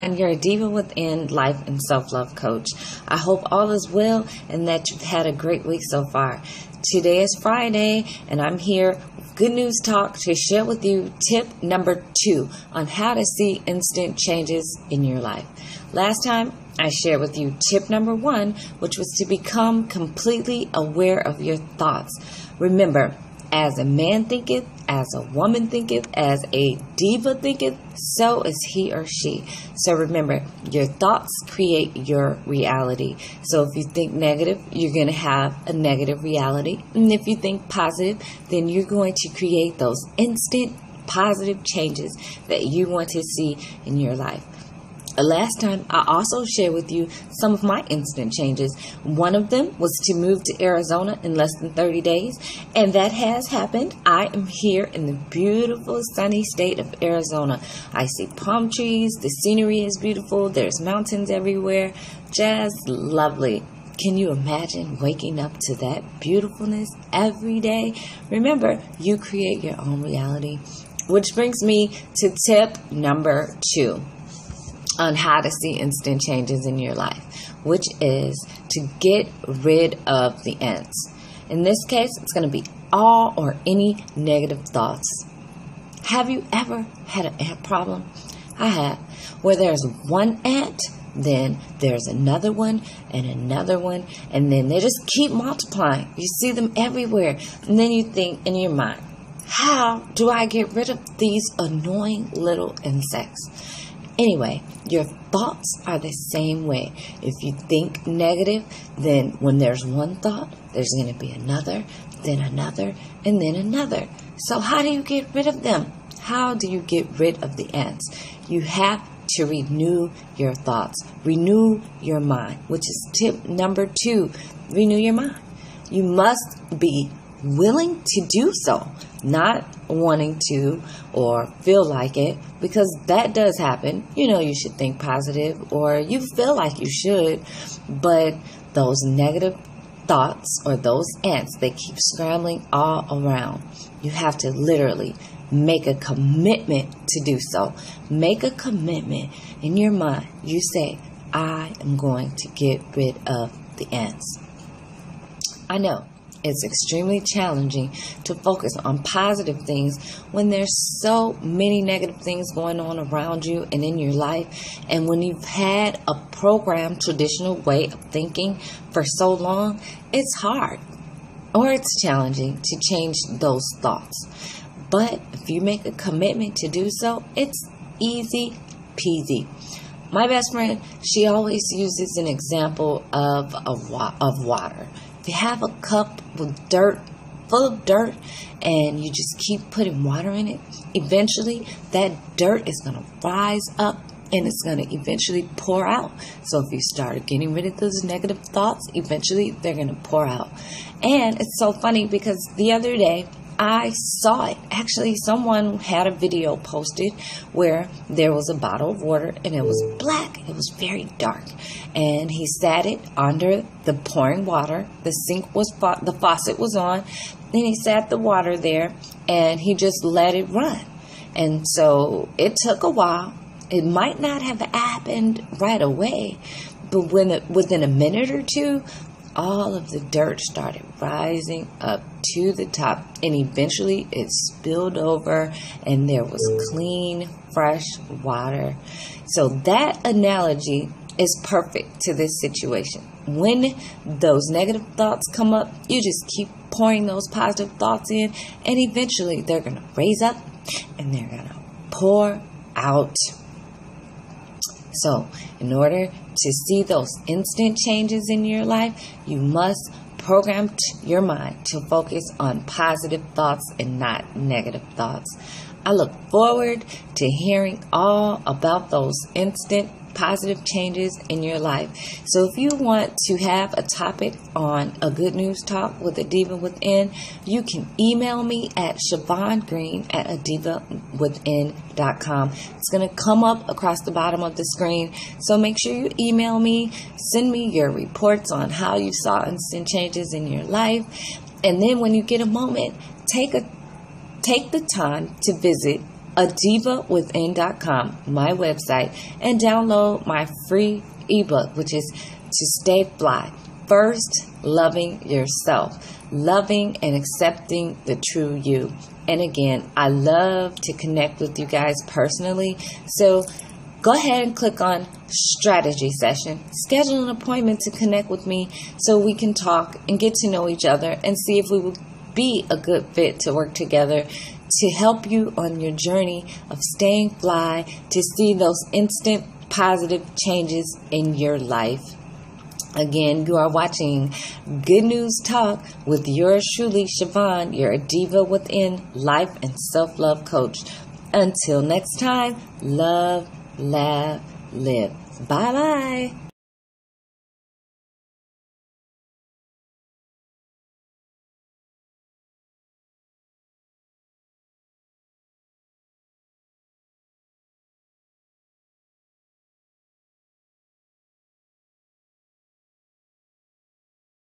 And you're a Diva Within life and self-love coach. I hope all is well and that you've had a great week so far. Today is Friday and I'm here with Good News Talk to share with you tip number 2 on how to see instant changes in your life. Last time I shared with you tip number 1, which was to become completely aware of your thoughts. Remember, as a man thinketh, as a woman thinketh, as a diva thinketh, so is he or she. So remember, your thoughts create your reality. So if you think negative, you're going to have a negative reality. And if you think positive, then you're going to create those instant positive changes that you want to see in your life. Last time, I also shared with you some of my instant changes. One of them was to move to Arizona in less than 30 days, and that has happened. I am here in the beautiful sunny state of Arizona. I see palm trees, the scenery is beautiful, there's mountains everywhere, just lovely. Can you imagine waking up to that beautifulness every day? Remember, you create your own reality. Which brings me to tip number 2. On how to see instant changes in your life, which is to get rid of the ants. In this case, it's going to be all or any negative thoughts. Have you ever had an ant problem? I have. Where there's one ant, then there's another one, and then they just keep multiplying. You see them everywhere. And then you think in your mind, how do I get rid of these annoying little insects? Anyway, your thoughts are the same way. If you think negative, then when there's one thought, there's going to be another, then another, and then another. So how do you get rid of them? How do you get rid of the ants? You have to renew your thoughts. Renew your mind, which is tip number 2. Renew your mind. You must be willing to do so, not wanting to or feel like it, because that does happen. You know you should think positive or you feel like you should, but those negative thoughts or those ants, they keep scrambling all around. You have to literally make a commitment to do so. Make a commitment in your mind. You say, I am going to get rid of the ants. I know it's extremely challenging to focus on positive things when there's so many negative things going on around you and in your life. And when you've had a programmed traditional way of thinking for so long, it's hard or it's challenging to change those thoughts. But if you make a commitment to do so, it's easy peasy. My best friend, she always uses an example of water. If you have a cup with dirt, full of dirt, and you just keep putting water in it, eventually that dirt is going to rise up and it's going to eventually pour out. So if you start getting rid of those negative thoughts, eventually they're going to pour out. And it's so funny because the other day, I saw it. Actually, someone had a video posted where there was a bottle of water and it was black. It was very dark. And he sat it under the pouring water. The sink was, the faucet was on. Then he sat the water there and he just let it run. And so it took a while. It might not have happened right away, but within a minute or two, all of the dirt started rising up to the top, and eventually it spilled over and there was clean, fresh water. So that analogy is perfect to this situation. When those negative thoughts come up, you just keep pouring those positive thoughts in, and eventually they're going to raise up and they're going to pour out. So in order to see those instant changes in your life, you must program your mind to focus on positive thoughts and not negative thoughts. I look forward to hearing all about those instant positive changes in your life. So if you want to have a topic on a Good News Talk with a Diva Within, you can email me at chavongreen@adivawithin.com. It's going to come up across the bottom of the screen. So make sure you email me, send me your reports on how you saw instant changes in your life. And then when you get a moment, take the time to visit adivawithin.com, my website, and download my free ebook, which is To Stay Fly. First, loving yourself, loving and accepting the true you. And again, I love to connect with you guys personally. So go ahead and click on strategy session. Schedule an appointment to connect with me so we can talk and get to know each other and see if we will be a good fit to work together to help you on your journey of staying fly, to see those instant positive changes in your life. Again, you are watching Good News Talk with yours truly, Chavon, your Diva Within life and self-love coach. Until next time, love, laugh, live. Bye-bye.